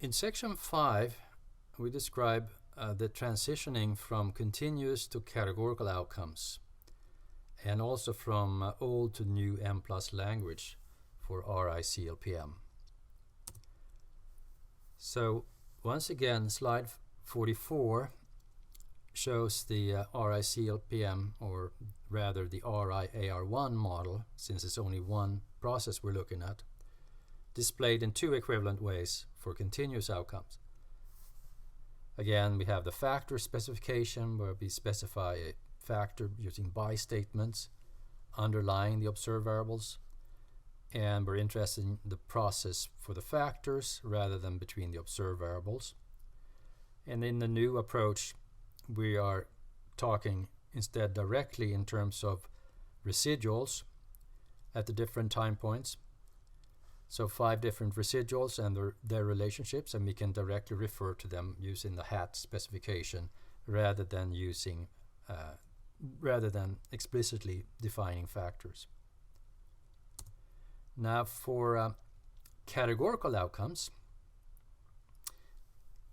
In section 5, we describe the transitioning from continuous to categorical outcomes, and also from old to new Mplus language for RI-CLPM. So once again, slide 44 shows the RI-CLPM, or rather the RI-AR1 model, since it's only one process we're looking at, displayed in two equivalent ways for continuous outcomes. Again, we have the factor specification, where we specify a factor using by statements underlying the observed variables, and we're interested in the process for the factors rather than between the observed variables. And in the new approach, we are talking instead directly in terms of residuals at the different time points. So 5 different residuals and their relationships, and we can directly refer to them using the hat specification rather than explicitly defining factors. Now for categorical outcomes,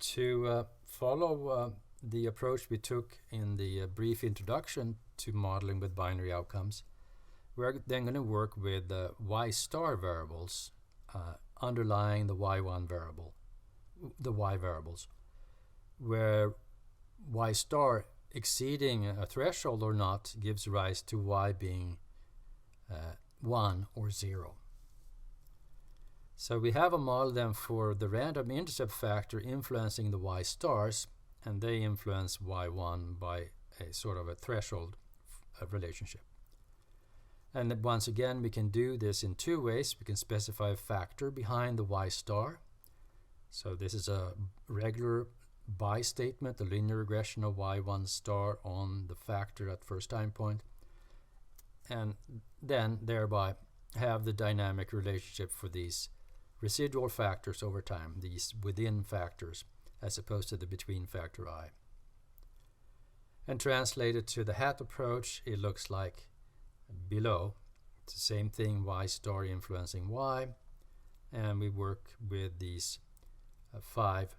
to follow the approach we took in the brief introduction to modeling with binary outcomes, we're then going to work with y star variables underlying the y1 variable, the y variables, where y star exceeding a threshold or not gives rise to y being 1 or 0. So we have a model then for the random intercept factor influencing the y stars, and they influence y1 by a sort of a threshold relationship. And once again, we can do this in two ways. We can specify a factor behind the y star. So this is a regular by statement, the linear regression of y1 star on the factor at first time point, and then thereby have the dynamic relationship for these residual factors over time, these within factors, as opposed to the between factor I. And translated to the hat approach, it looks like below. It's the same thing, y star influencing y, and we work with these 5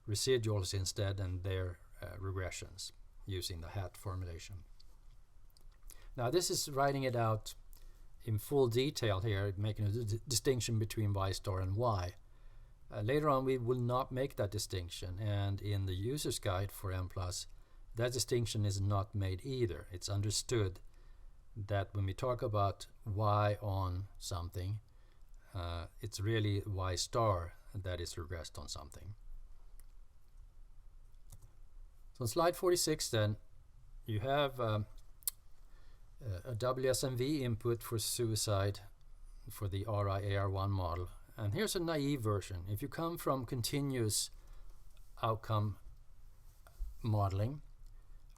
residuals instead and their regressions using the hat formulation. Now this is writing it out in full detail here, making a distinction between y star and y. Later on we will not make that distinction, and in the user's guide for Mplus, that distinction is not made either. It's understood that when we talk about y on something, it's really y star that is regressed on something. So on slide 46 then, you have a WSMV input for suicide for the RI-AR1 model. And here's a naive version. If you come from continuous outcome modeling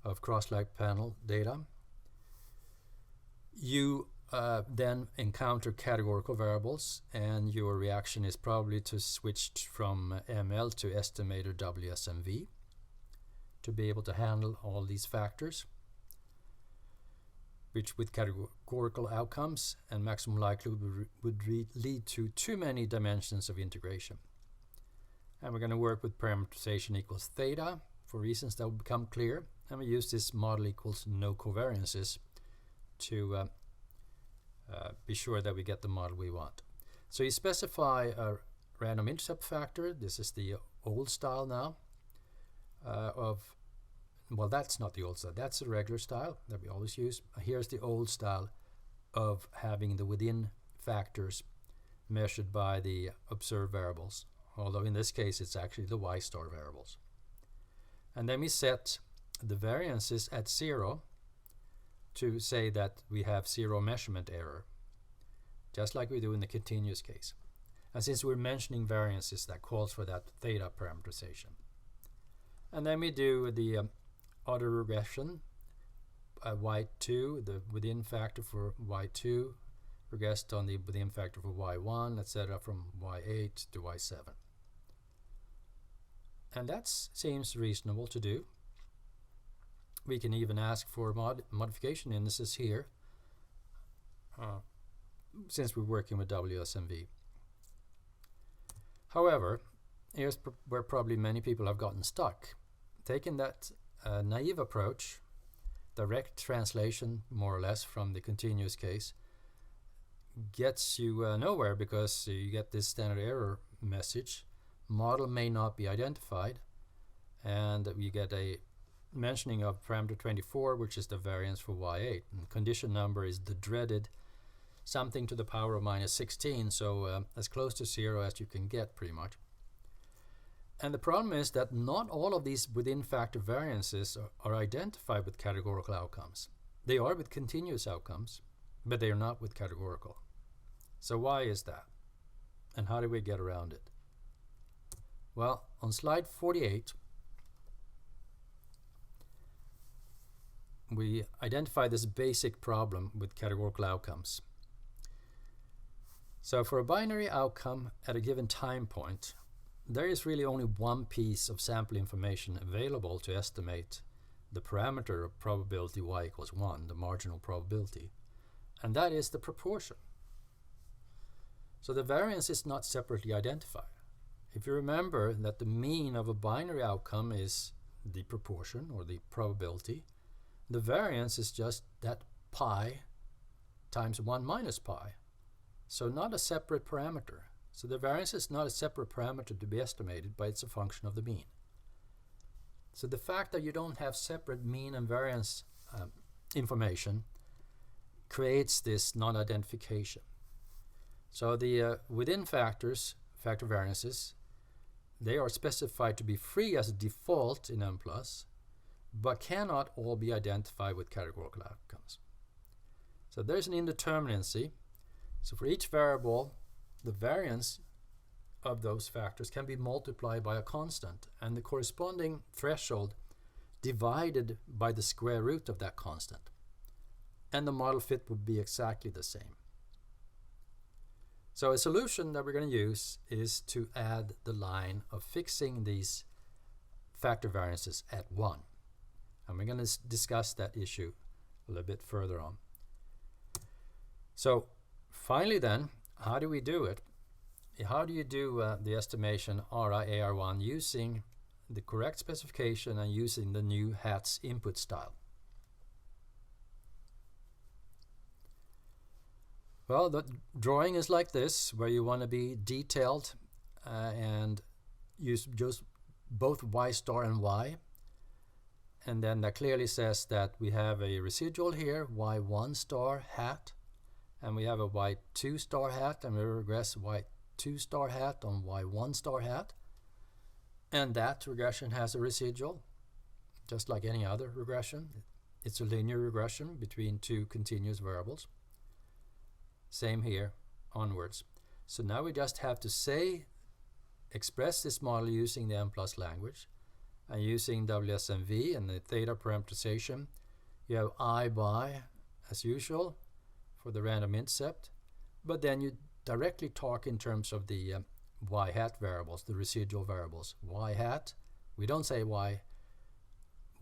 of cross-like panel data, you then encounter categorical variables, and your reaction is probably to switch from ML to estimator WSMV to be able to handle all these factors, which with categorical outcomes and maximum likelihood would lead to too many dimensions of integration. And we're going to work with parameterization equals theta for reasons that will become clear, and we use this model equals no covariances to be sure that we get the model we want. So you specify a random intercept factor. This is the old style now well, that's not the old style, that's the regular style that we always use. Here's the old style of having the within factors measured by the observed variables, although in this case it's actually the y star variables. And then we set the variances at 0 to say that we have 0 measurement error, just like we do in the continuous case. And since we're mentioning variances, that calls for that theta parameterization. And then we do the auto regression, y2, the within factor for y2, regressed on the within factor for y1, etc., from y8 to y7. And that seems reasonable to do. We can even ask for modification indices here, since we're working with WSMV. However, here's where probably many people have gotten stuck. Taking that naive approach, direct translation more or less from the continuous case, gets you nowhere, because you get this standard error message, model may not be identified, and you get a mentioning of parameter 24, which is the variance for y8, and condition number is the dreaded something to the power of minus 16, so as close to 0 as you can get, pretty much. And the problem is that not all of these within factor variances are identified with categorical outcomes. They are with continuous outcomes, but they are not with categorical. So why is that? And how do we get around it? Well, on slide 48, we identify this basic problem with categorical outcomes. So for a binary outcome at a given time point, there is really only one piece of sample information available to estimate the parameter of probability y equals 1, the marginal probability, and that is the proportion. So the variance is not separately identified. If you remember that the mean of a binary outcome is the proportion or the probability, the variance is just that pi times 1 minus pi. So not a separate parameter. So the variance is not a separate parameter to be estimated, but it's a function of the mean. So the fact that you don't have separate mean and variance information creates this non-identification. So the within factors, factor variances, they are specified to be free as a default in Mplus, but cannot all be identified with categorical outcomes. So there's an indeterminacy. So for each variable, the variance of those factors can be multiplied by a constant, and the corresponding threshold divided by the square root of that constant. And the model fit would be exactly the same. So a solution that we're going to use is to add the line of fixing these factor variances at 1. And we're going to discuss that issue a little bit further on. So finally then, how do we do it? How do you do the estimation RI AR1 using the correct specification and using the new HATS input style? Well, the drawing is like this, where you want to be detailed and use just both y star and y. And then that clearly says that we have a residual here, y1 star hat, and we have a y2 star hat, and we regress y2 star hat on y1 star hat. And that regression has a residual, just like any other regression. It's a linear regression between two continuous variables. Same here, onwards. So now we just have to express this model using the Mplus language, and using WSMV and the theta parameterization. You have I by, as usual, for the random intercept, but then you directly talk in terms of the y hat variables, the residual variables. Y hat, we don't say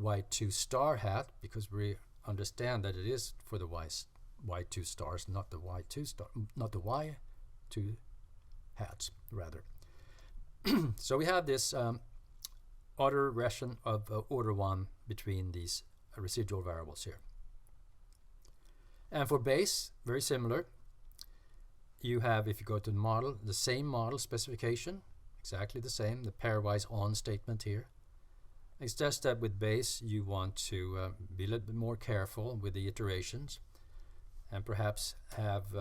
y2 star hat, because we understand that it is for the y2 stars, not the y2 star, not the y2 hats, rather. So we have this order regression of order 1 between these residual variables here. And for base, very similar. You have, if you go to the model, the same model specification, exactly the same, the pairwise on statement here. It's just that with base, you want to be a little bit more careful with the iterations, and perhaps have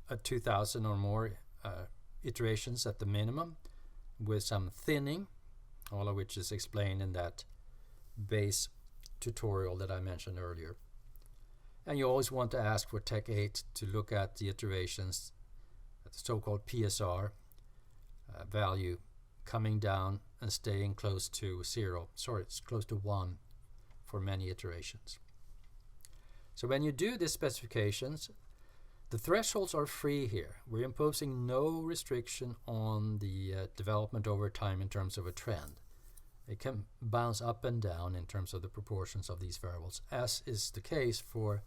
a 2,000 or more iterations at the minimum, with some thinning, all of which is explained in that base tutorial that I mentioned earlier. And you always want to ask for Tech 8 to look at the iterations, the so-called PSR value, coming down and staying close to 0. Sorry, it's close to 1 for many iterations. So when you do these specifications, the thresholds are free here. We're imposing no restriction on the development over time in terms of a trend. It can bounce up and down in terms of the proportions of these variables, as is the case for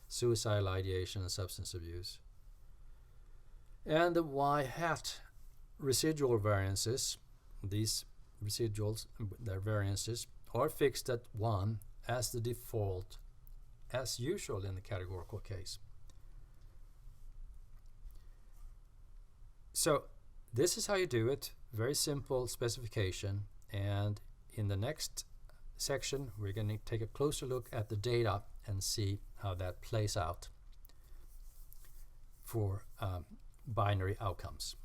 suicidal ideation and substance abuse. And the y hat residual variances, these residuals, their variances, are fixed at 1 as the default, as usual in the categorical case. So this is how you do it. Very simple specification. And in the next section, we're going to take a closer look at the data and see how that plays out for binary outcomes.